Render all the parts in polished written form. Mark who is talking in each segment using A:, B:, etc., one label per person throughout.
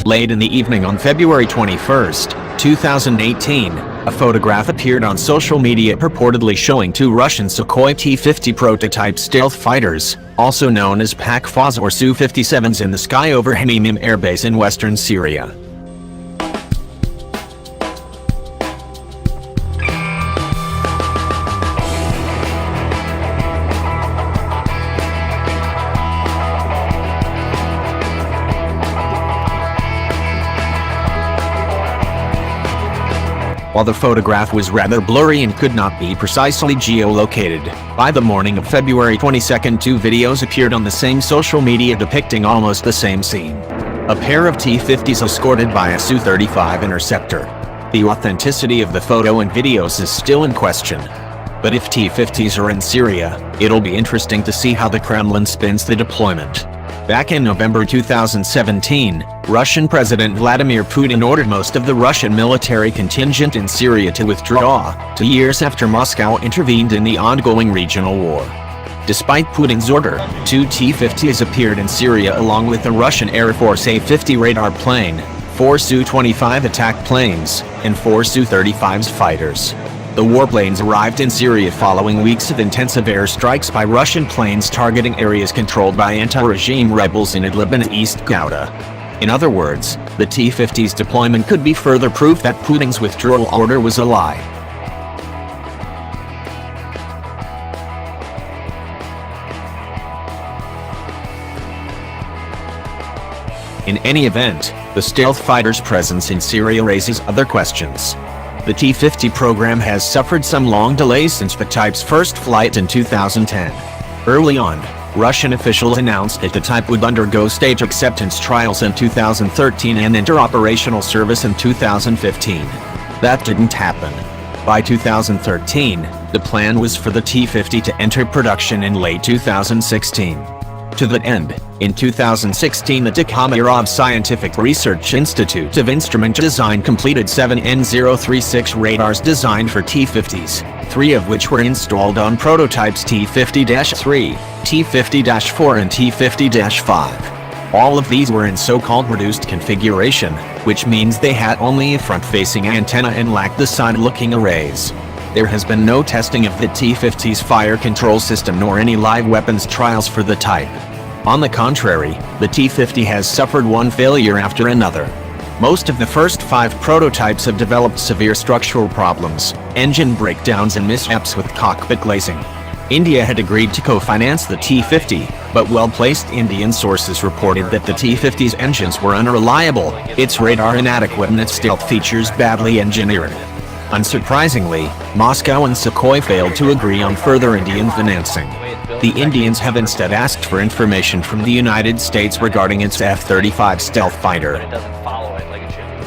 A: Late in the evening on February 21, 2018, a photograph appeared on social media purportedly showing two Russian Sukhoi T-50 prototype stealth fighters, also known as PAK-4s or Su-57s, in the sky over Hamimim Air Base in western Syria. While the photograph was rather blurry and could not be precisely geolocated, by the morning of February 22, two videos appeared on the same social media depicting almost the same scene. A pair of T-50s escorted by a Su-35 interceptor. The authenticity of the photo and videos is still in question. But if T-50s are in Syria, it'll be interesting to see how the Kremlin spins the deployment. Back in November 2017, Russian President Vladimir Putin ordered most of the Russian military contingent in Syria to withdraw, 2 years after Moscow intervened in the ongoing regional war. Despite Putin's order, two T-50s appeared in Syria along with the Russian Air Force A-50 radar plane, 4 Su-25 attack planes, and 4 Su-35s fighters. The warplanes arrived in Syria following weeks of intensive airstrikes by Russian planes targeting areas controlled by anti-regime rebels in Idlib and East Ghouta. In other words, the T-50's deployment could be further proof that Putin's withdrawal order was a lie. In any event, the stealth fighters' presence in Syria raises other questions. The T-50 program has suffered some long delays since the type's first flight in 2010. Early on, Russian officials announced that the type would undergo stage acceptance trials in 2013 and enter operational service in 2015. That didn't happen. By 2013, the plan was for the T-50 to enter production in late 2016. To that end, in 2016 the Tikhomirov Scientific Research Institute of Instrument Design completed 7 N036 radars designed for T-50s, 3 of which were installed on prototypes T-50-3, T-50-4 and T-50-5. All of these were in so-called reduced configuration, which means they had only a front-facing antenna and lacked the side-looking arrays. There has been no testing of the T-50's fire control system nor any live weapons trials for the type. On the contrary, the T-50 has suffered one failure after another. Most of the first 5 prototypes have developed severe structural problems, engine breakdowns and mishaps with cockpit glazing. India had agreed to co-finance the T-50, but well-placed Indian sources reported that the T-50's engines were unreliable, its radar inadequate and its stealth features badly engineered. Unsurprisingly, Moscow and Sukhoi failed to agree on further Indian financing. The Indians have instead asked for information from the United States regarding its F-35 stealth fighter.
B: But it doesn't follow it like it should be.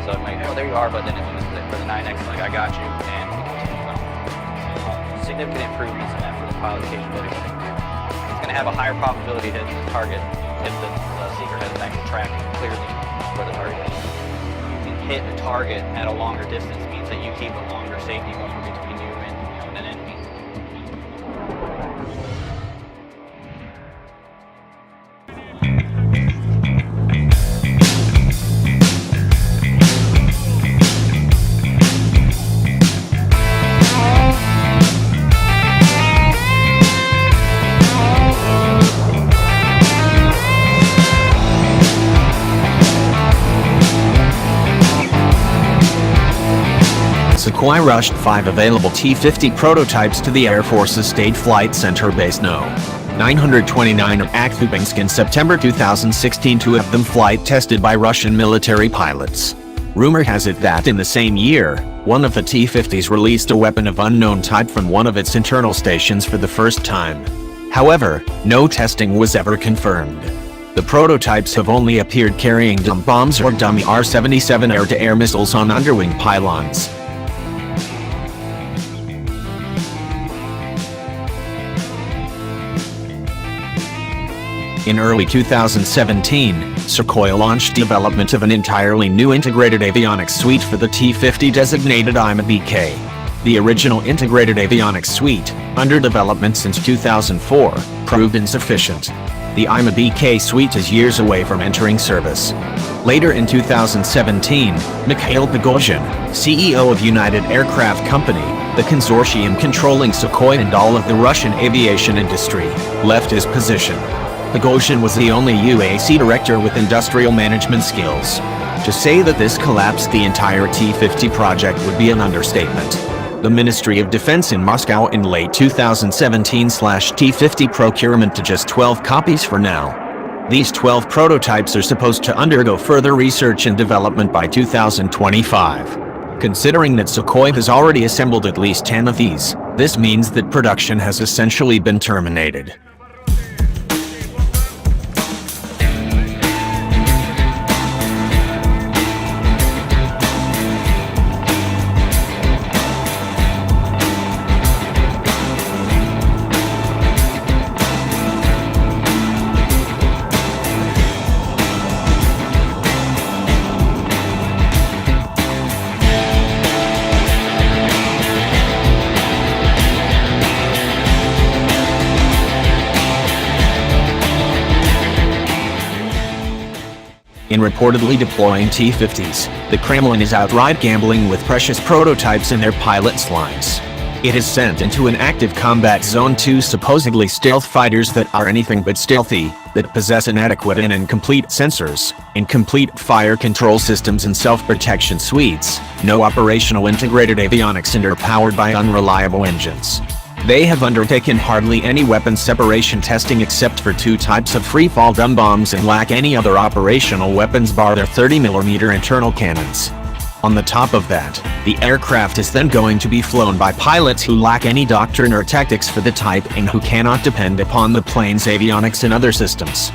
B: So I'm like, oh, there you are, but then it's for the 9X, like, I got you. And significant improvements in that for the pilot capability. It's going to have a higher probability to hit the target if the seeker has an actual track clearly where the target is. Hit a target at a longer distance means that you keep a longer safety buffer between you and an enemy.
A: Sukhoi rushed 5 available T-50 prototypes to the Air Force's State Flight Center Base No. 929 at Akhtubinsk in September 2016 to have them flight tested by Russian military pilots. Rumor has it that in the same year, one of the T-50s released a weapon of unknown type from one of its internal stations for the first time. However, no testing was ever confirmed. The prototypes have only appeared carrying dumb bombs or dummy R-77 air-to-air missiles on underwing pylons. In early 2017, Sukhoi launched development of an entirely new integrated avionics suite for the T-50 designated IMA-BK. The original integrated avionics suite, under development since 2004, proved insufficient. The IMA-BK suite is years away from entering service. Later in 2017, Mikhail Prigozhin, CEO of United Aircraft Company, the consortium controlling Sukhoi and all of the Russian aviation industry, left his position. Prigozhin was the only UAC director with industrial management skills. To say that this collapsed the entire T-50 project would be an understatement. The Ministry of Defense in Moscow in late 2017 slashed T-50 procurement to just 12 copies for now. These 12 prototypes are supposed to undergo further research and development by 2025. Considering that Sukhoi has already assembled at least 10 of these, this means that production has essentially been terminated. In reportedly deploying T-50s, the Kremlin is outright gambling with precious prototypes in their pilots' lives. It has sent into an active combat zone 2 supposedly stealth fighters that are anything but stealthy, that possess inadequate and incomplete sensors, incomplete fire control systems and self-protection suites, no operational integrated avionics, and are powered by unreliable engines. They have undertaken hardly any weapons separation testing except for 2 types of free-fall dumb bombs and lack any other operational weapons bar their 30mm internal cannons. On the top of that, the aircraft is then going to be flown by pilots who lack any doctrine or tactics for the type and who cannot depend upon the plane's avionics and other systems.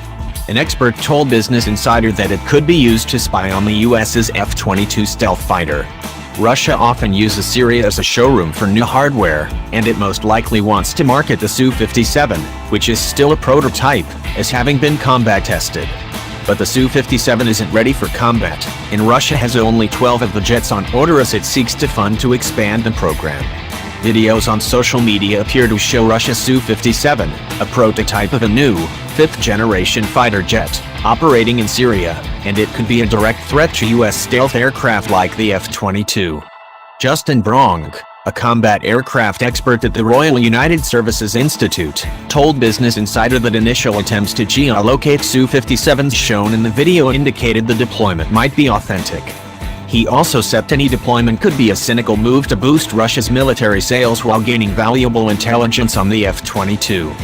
A: An expert told Business Insider that it could be used to spy on the US's F-22 stealth fighter. Russia often uses Syria as a showroom for new hardware, and it most likely wants to market the Su-57, which is still a prototype, as having been combat tested. But the Su-57 isn't ready for combat, and Russia has only 12 of the jets on order as it seeks to fund to expand the program. Videos on social media appear to show Russia's Su-57, a prototype of a new, 5th-generation fighter jet, operating in Syria, and it could be a direct threat to U.S. stealth aircraft like the F-22. Justin Bronk, a combat aircraft expert at the Royal United Services Institute, told Business Insider that initial attempts to geolocate Su-57s shown in the video indicated the deployment might be authentic. He also said any deployment could be a cynical move to boost Russia's military sales while gaining valuable intelligence on the F-22.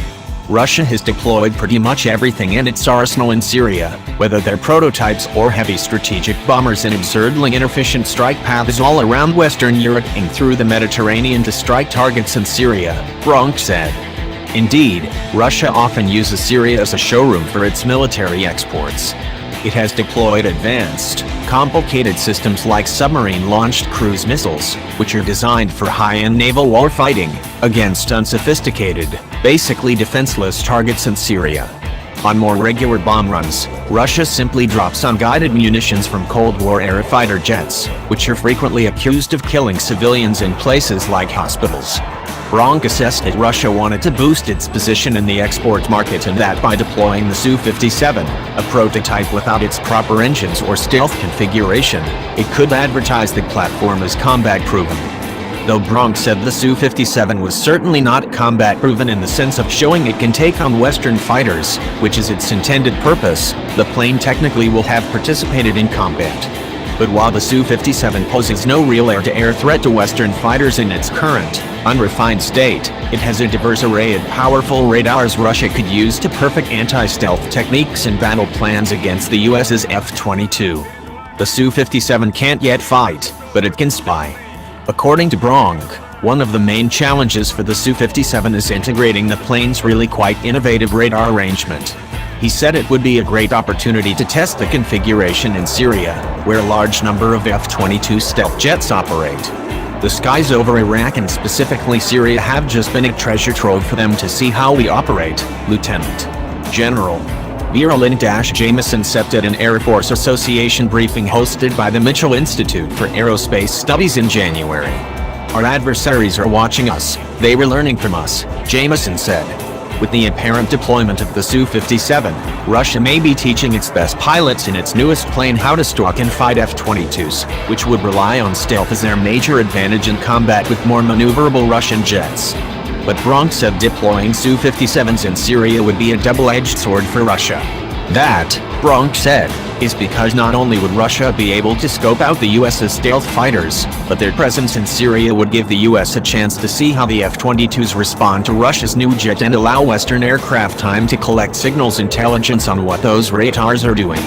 A: Russia has deployed pretty much everything in its arsenal in Syria, whether they're prototypes or heavy strategic bombers and absurdly inefficient strike paths all around Western Europe and through the Mediterranean to strike targets in Syria, Bronk said. Indeed, Russia often uses Syria as a showroom for its military exports. It has deployed advanced, complicated systems like submarine-launched cruise missiles, which are designed for high-end naval warfighting against unsophisticated, basically defenseless targets in Syria. On more regular bomb runs, Russia simply drops unguided munitions from Cold War-era fighter jets, which are frequently accused of killing civilians in places like hospitals. Bronk assessed that Russia wanted to boost its position in the export market and that by deploying the Su-57, a prototype without its proper engines or stealth configuration, it could advertise the platform as combat-proven. Though Bronk said the Su-57 was certainly not combat-proven in the sense of showing it can take on Western fighters, which is its intended purpose, the plane technically will have participated in combat. But while the Su-57 poses no real air-to-air threat to Western fighters in its current, unrefined state, it has a diverse array of powerful radars Russia could use to perfect anti-stealth techniques and battle plans against the US's F-22. The Su-57 can't yet fight, but it can spy. According to Bronk, one of the main challenges for the Su-57 is integrating the plane's really quite innovative radar arrangement. He said it would be a great opportunity to test the configuration in Syria, where a large number of F-22 stealth jets operate. The skies over Iraq and specifically Syria have just been a treasure trove for them to see how we operate, Lieutenant General Marilyn Jamison said at an Air Force Association briefing hosted by the Mitchell Institute for Aerospace Studies in January. Our adversaries are watching us, they were learning from us, Jamison said. With the apparent deployment of the Su-57, Russia may be teaching its best pilots in its newest plane how to stalk and fight F-22s, which would rely on stealth as their major advantage in combat with more maneuverable Russian jets. But Bronk said deploying Su-57s in Syria would be a double-edged sword for Russia. That, Bronk said, is because not only would Russia be able to scope out the US's stealth fighters, but their presence in Syria would give the US a chance to see how the F-22s respond to Russia's new jet and allow Western aircraft time to collect signals intelligence on what those radars are doing.